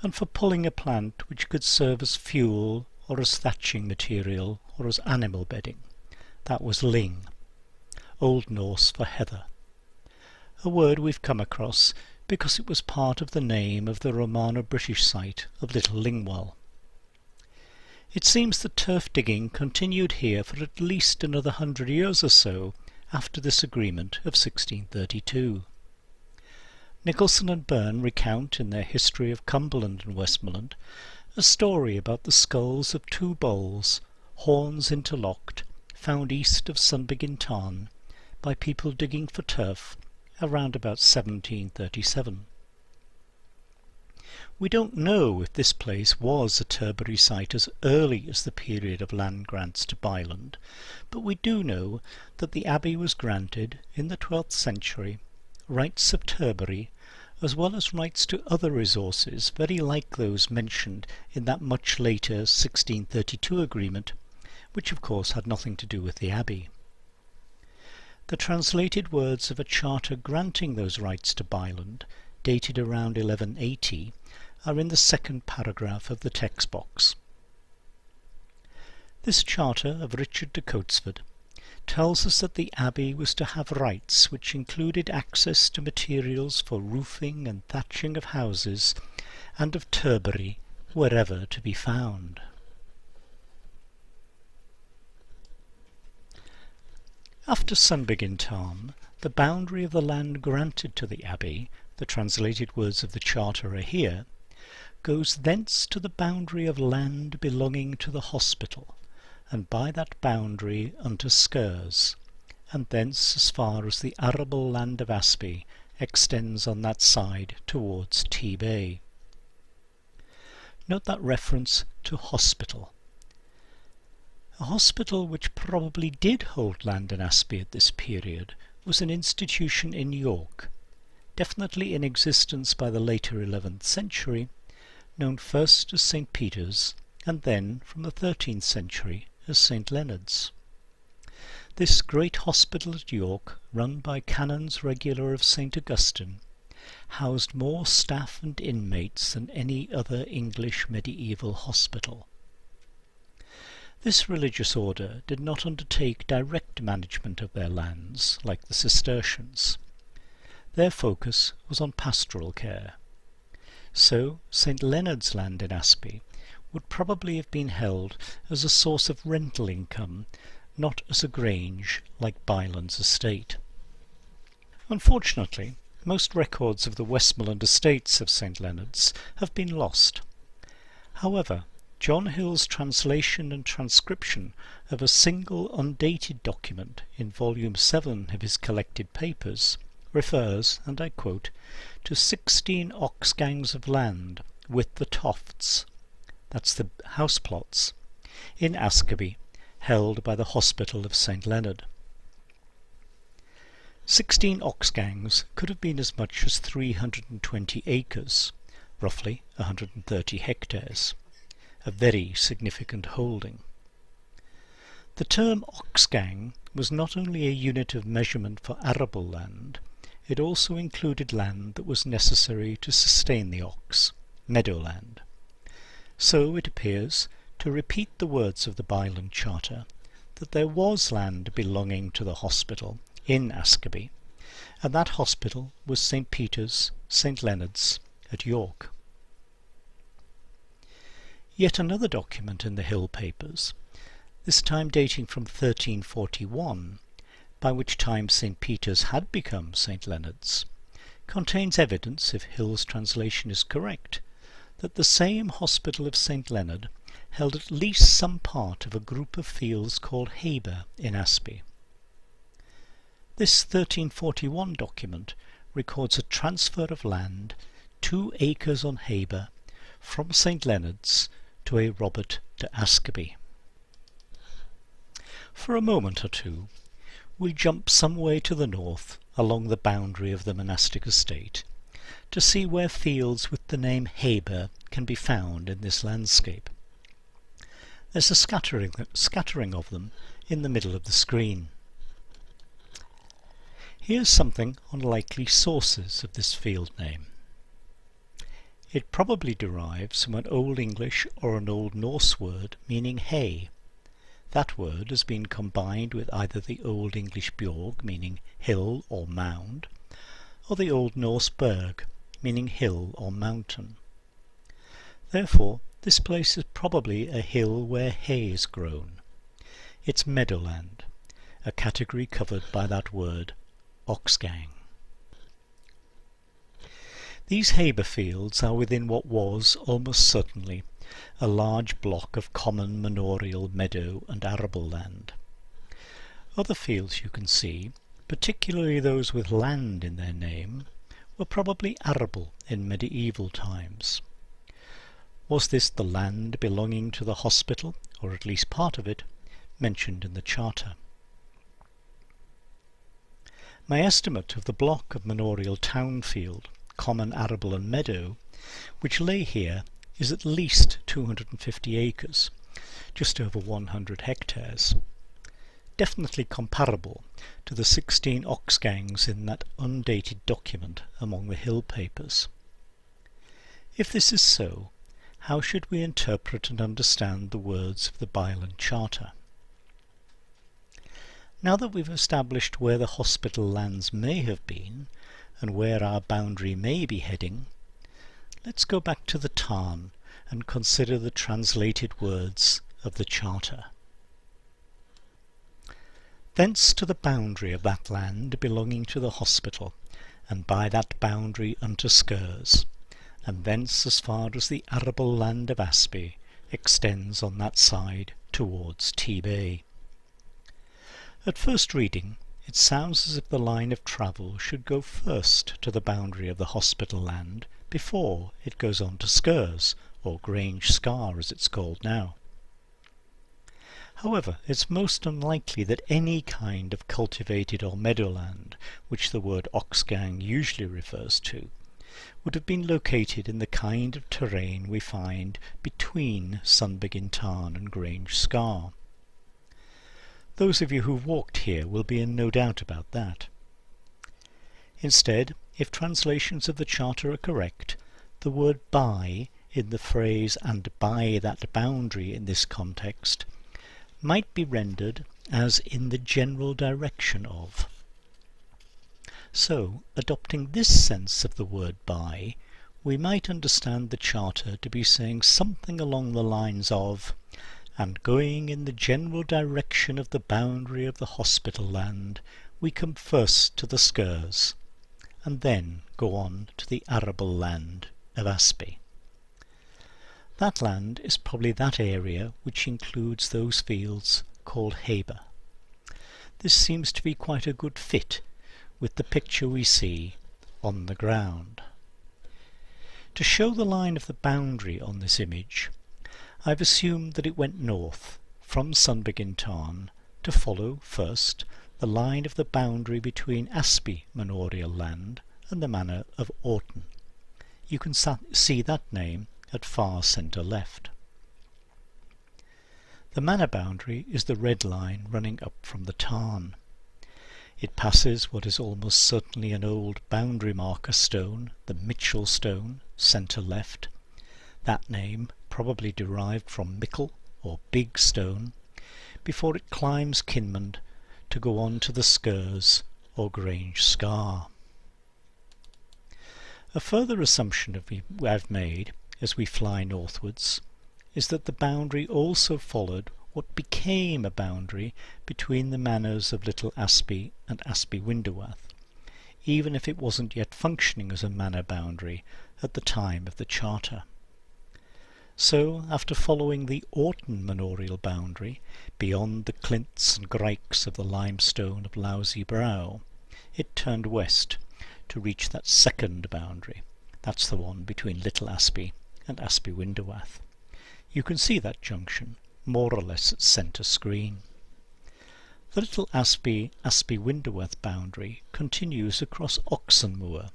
and for pulling a plant which could serve as fuel or as thatching material or as animal bedding, that was ling, Old Norse for heather, a word we've come across because it was part of the name of the Romano-British site of Little Lingwell. It seems that turf digging continued here for at least another 100 years or so after this agreement of 1632. Nicholson and Byrne recount in their History of Cumberland and Westmorland a story about the skulls of two bowls, horns interlocked, found east of Sunbegin Tarn by people digging for turf around about 1737. We don't know if this place was a turbary site as early as the period of land grants to Byland, but we do know that the abbey was granted, in the 12th century, rights of turbary as well as rights to other resources very like those mentioned in that much later 1632 agreement, which of course had nothing to do with the abbey. The translated words of a charter granting those rights to Byland, dated around 1180, are in the second paragraph of the text box. This charter of Richard de Coatsford tells us that the abbey was to have rights which included access to materials for roofing and thatching of houses and of turbary wherever to be found. After Sunbegin Tarn, the boundary of the land granted to the abbey, the translated words of the charter are here, goes thence to the boundary of land belonging to the hospital, and by that boundary unto Skers, and thence as far as the arable land of Asby extends on that side towards T Bay. Note that reference to hospital. A hospital which probably did hold land in Asby at this period was an institution in York, definitely in existence by the later 11th century, known first as St. Peter's and then, from the 13th century, as St. Leonard's. This great hospital at York, run by Canons Regular of St. Augustine, housed more staff and inmates than any other English medieval hospital. This religious order did not undertake direct management of their lands, like the Cistercians. Their focus was on pastoral care. So St. Leonard's land in Asby would probably have been held as a source of rental income, not as a grange like Byland's estate. Unfortunately, most records of the Westmorland estates of St. Leonard's have been lost. However, John Hill's translation and transcription of a single undated document in volume 7 of his collected papers refers, and I quote, to 16 ox-gangs of land with the tofts, that's the house plots, in Askerby, held by the Hospital of St. Leonard. 16 ox-gangs could have been as much as 320 acres, roughly 130 hectares, a very significant holding. The term oxgang was not only a unit of measurement for arable land, it also included land that was necessary to sustain the ox, meadowland. So it appears, to repeat the words of the Byland Charter, that there was land belonging to the hospital in Asby, and that hospital was St. Peter's, St. Leonard's at York. Yet another document in the Hill Papers, this time dating from 1341, by which time St. Peter's had become St. Leonard's, contains evidence, if Hill's translation is correct, that the same hospital of St. Leonard held at least some part of a group of fields called Haber in Asby. This 1341 document records a transfer of land, 2 acres on Haber, from St. Leonard's to a Robert de Asby. For a moment or two, we'll jump some way to the north along the boundary of the monastic estate to see where fields with the name Haber can be found in this landscape. There's a scattering of them in the middle of the screen. Here's something on likely sources of this field name. It probably derives from an Old English or an Old Norse word meaning hay. That word has been combined with either the Old English bjorg, meaning hill or mound, or the Old Norse berg, meaning hill or mountain. Therefore, this place is probably a hill where hay is grown. It's meadowland, a category covered by that word, oxgang. These Haber fields are within what was, almost certainly, a large block of common manorial meadow and arable land. Other fields you can see, particularly those with land in their name, were probably arable in medieval times. Was this the land belonging to the hospital, or at least part of it, mentioned in the Charter? My estimate of the block of manorial town field, common arable and meadow, which lay here, is at least 250 acres, just over 100 hectares, definitely comparable to the 16 oxgangs in that undated document among the Hill Papers. If this is so, how should we interpret and understand the words of the Byland Charter? Now that we've established where the hospital lands may have been, and where our boundary may be heading, let's go back to the Tarn and consider the translated words of the Charter. Thence to the boundary of that land belonging to the hospital, and by that boundary unto Skers, and thence as far as the arable land of Asby extends on that side towards T-Bay. At first reading, it sounds as if the line of travel should go first to the boundary of the hospital land before it goes on to Skers, or Grange Scar as it's called now. However, it's most unlikely that any kind of cultivated or meadowland, which the word oxgang usually refers to, would have been located in the kind of terrain we find between Sunbegin Tarn and Grange Scar. Those of you who've walked here will be in no doubt about that. Instead, if translations of the Charter are correct, the word by in the phrase "and by that boundary" in this context might be rendered as "in the general direction of." So, adopting this sense of the word by, we might understand the Charter to be saying something along the lines of "and going in the general direction of the boundary of the hospital land, we come first to the Skers, and then go on to the arable land of Asby." That land is probably that area which includes those fields called Haber. This seems to be quite a good fit with the picture we see on the ground. To show the line of the boundary on this image, I've assumed that it went north from Sunbegin Tarn to follow first the line of the boundary between Asby manorial land and the manor of Orton. You can see that name at far centre left. The manor boundary is the red line running up from the tarn. It passes what is almost certainly an old boundary marker stone, the Mitchell stone, centre left. That name probably derived from Mickle or Big Stone, before it climbs Kinmond to go on to the Skers or Grange Scar. A further assumption I've made as we fly northwards is that the boundary also followed what became a boundary between the manors of Little Asby and Asby Winderwath, even if it wasn't yet functioning as a manor boundary at the time of the Charter. So, after following the Orton manorial boundary beyond the clints and grikes of the limestone of Lowsey Brow, it turned west to reach that second boundary. That's the one between Little Asby and Asby Winderwath. You can see that junction more or less at centre screen. The Little Asby Winderwath boundary continues across Oxenmoor,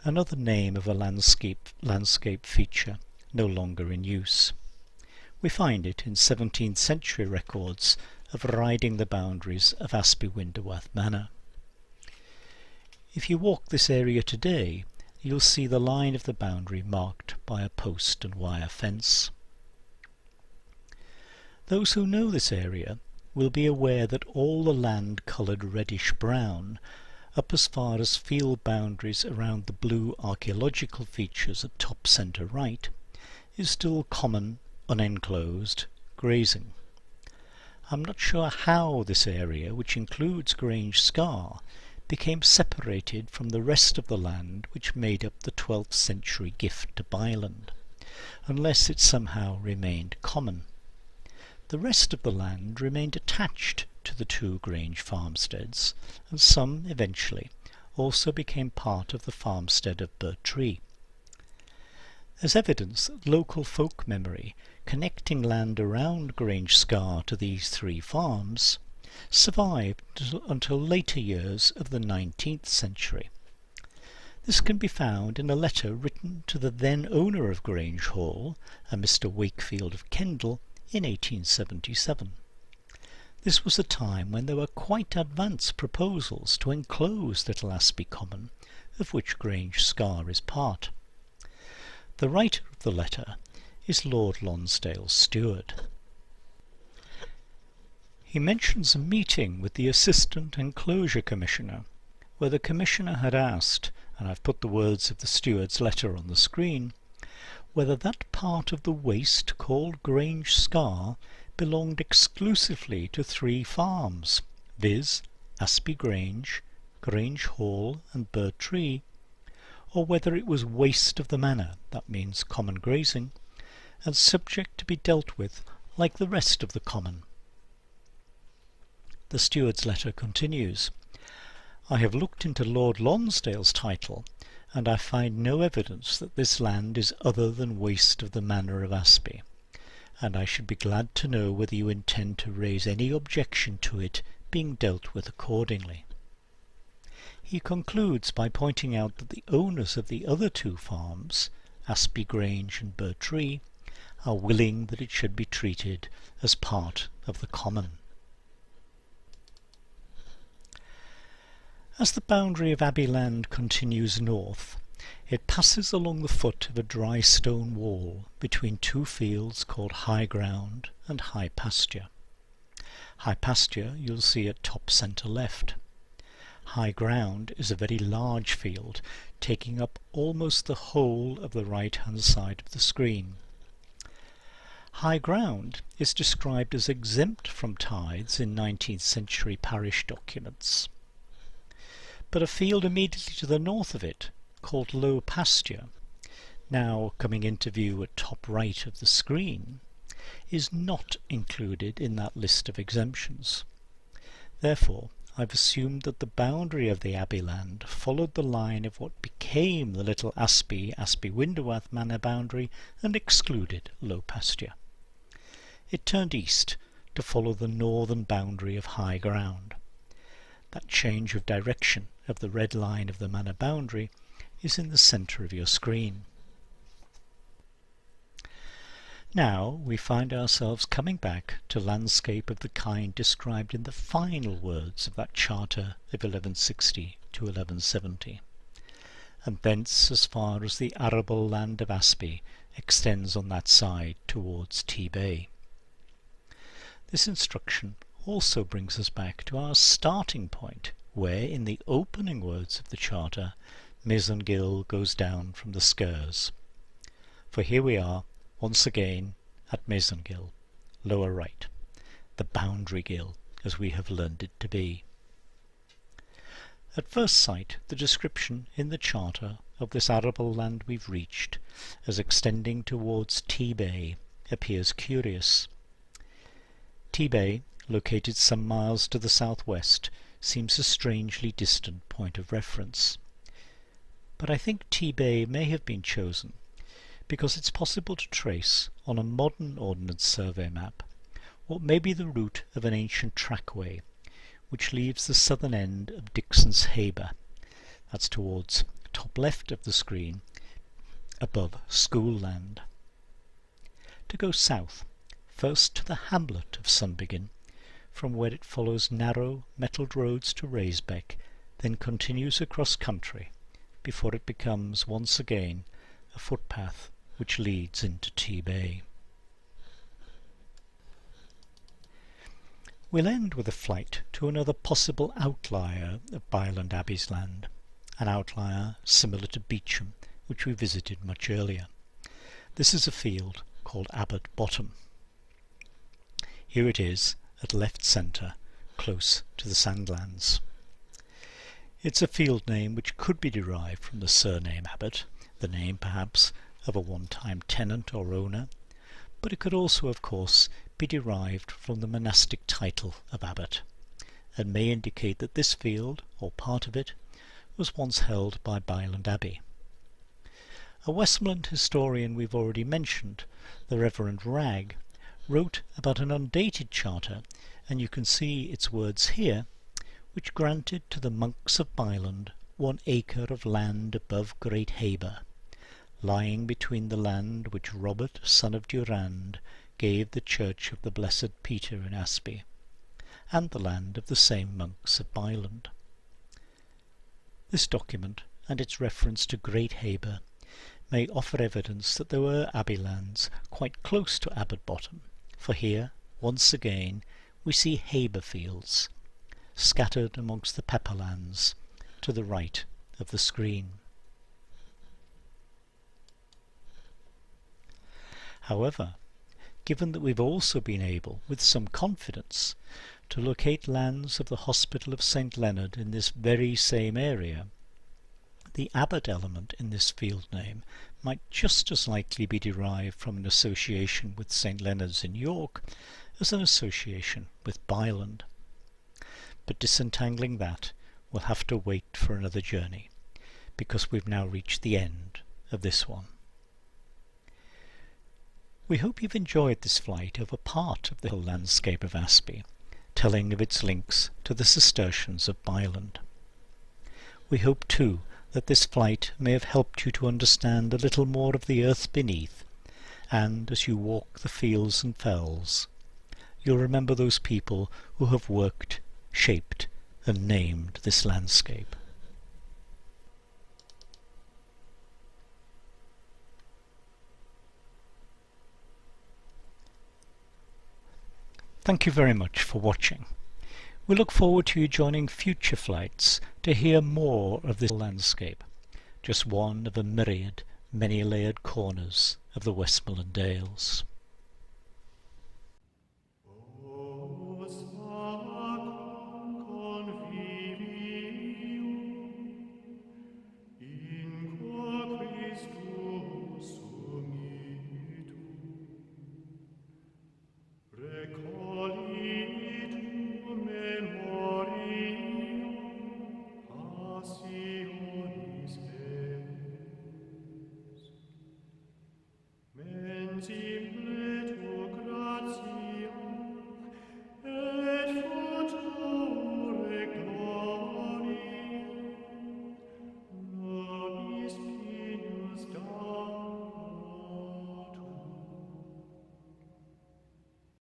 another name of a landscape feature no longer in use. We find it in 17th century records of riding the boundaries of Asby Winderwath Manor. If you walk this area today, you'll see the line of the boundary marked by a post and wire fence. Those who know this area will be aware that all the land coloured reddish-brown up as far as field boundaries around the blue archaeological features at top centre right is still common, unenclosed grazing. I'm not sure how this area, which includes Grange Scar, became separated from the rest of the land which made up the 12th century gift to Byland, unless it somehow remained common. The rest of the land remained attached to the two Grange farmsteads, and some, eventually, also became part of the farmstead of Burtree. There's evidence that local folk memory connecting land around Grange Scar to these three farms survived until later years of the 19th century. This can be found in a letter written to the then owner of Grange Hall, a Mr. Wakefield of Kendal, in 1877. This was a time when there were quite advanced proposals to enclose Little Asby Common, of which Grange Scar is part. The writer of the letter is Lord Lonsdale's steward. He mentions a meeting with the Assistant Enclosure Commissioner, where the Commissioner had asked, and I've put the words of the steward's letter on the screen, whether that part of the waste called Grange Scar belonged exclusively to three farms, viz. Asby Grange, Grange Hall and Burtree, or whether it was waste of the manor, that means common grazing, and subject to be dealt with like the rest of the common. The steward's letter continues, I have looked into Lord Lonsdale's title, and I find no evidence that this land is other than waste of the manor of Asby, and I should be glad to know whether you intend to raise any objection to it being dealt with accordingly. He concludes by pointing out that the owners of the other two farms, Asby Grange and Burtree, are willing that it should be treated as part of the common. As the boundary of Abbey land continues north, it passes along the foot of a dry stone wall between two fields called High Ground and High Pasture. High Pasture you'll see at top centre left. High Ground is a very large field, taking up almost the whole of the right-hand side of the screen. High Ground is described as exempt from tithes in 19th century parish documents. But a field immediately to the north of it, called Low Pasture, now coming into view at top right of the screen, is not included in that list of exemptions. Therefore, I've assumed that the boundary of the Abbey land followed the line of what became the Little Asby Winderwath manor boundary and excluded Low Pasture. It turned east to follow the northern boundary of High Ground. That change of direction of the red line of the manor boundary is in the centre of your screen. Now we find ourselves coming back to landscape of the kind described in the final words of that charter of 1160 to 1170, and thence as far as the arable land of Asby extends on that side towards T Bay. This instruction also brings us back to our starting point, where in the opening words of the charter Gill goes down from the Skers. For here we are once again at Gill, lower right, the boundary gill as we have learned it to be. At first sight, the description in the charter of this arable land we've reached as extending towards T Bay appears curious. T Bay, located some miles to the southwest, seems a strangely distant point of reference. But I think T Bay may have been chosen because it's possible to trace on a modern Ordnance Survey map what may be the route of an ancient trackway which leaves the southern end of Dixon's Haber, that's towards top left of the screen, above School Land. To go south, first to the hamlet of Sunbegin, from where it follows narrow metalled roads to Raisbeck, then continues across country, before it becomes once again a footpath which leads into T Bay. We'll end with a flight to another possible outlier of Byland Abbey's land, an outlier similar to Beecham, which we visited much earlier. This is a field called Abbot Bottom. Here it is at left centre, close to the Sandlands. It's a field name which could be derived from the surname Abbot, the name perhaps of a one-time tenant or owner, but it could also, of course, be derived from the monastic title of abbot, and may indicate that this field, or part of it, was once held by Byland Abbey. A Westmorland historian we've already mentioned, the Reverend Ragg, wrote about an undated charter, and you can see its words here, which granted to the monks of Byland 1 acre of land above Great Haber, lying between the land which Robert, son of Durand, gave the church of the Blessed Peter in Asby, and the land of the same monks of Byland. This document, and its reference to Great Haber, may offer evidence that there were abbey lands quite close to Abbot Bottom, for here, once again, we see Haber fields, scattered amongst the pepperlands, to the right of the screen. However, given that we've also been able, with some confidence, to locate lands of the Hospital of St. Leonard in this very same area, the abbot element in this field name might just as likely be derived from an association with St. Leonard's in York as an association with Byland. But disentangling that will have to wait for another journey, because we've now reached the end of this one. We hope you've enjoyed this flight over part of the whole landscape of Asby, telling of its links to the Cistercians of Byland. We hope too that this flight may have helped you to understand a little more of the earth beneath, and as you walk the fields and fells, you'll remember those people who have worked, shaped, and named this landscape. Thank you very much for watching. We look forward to you joining future flights to hear more of this landscape, just one of a myriad, many-layered corners of the Westmorland Dales. Record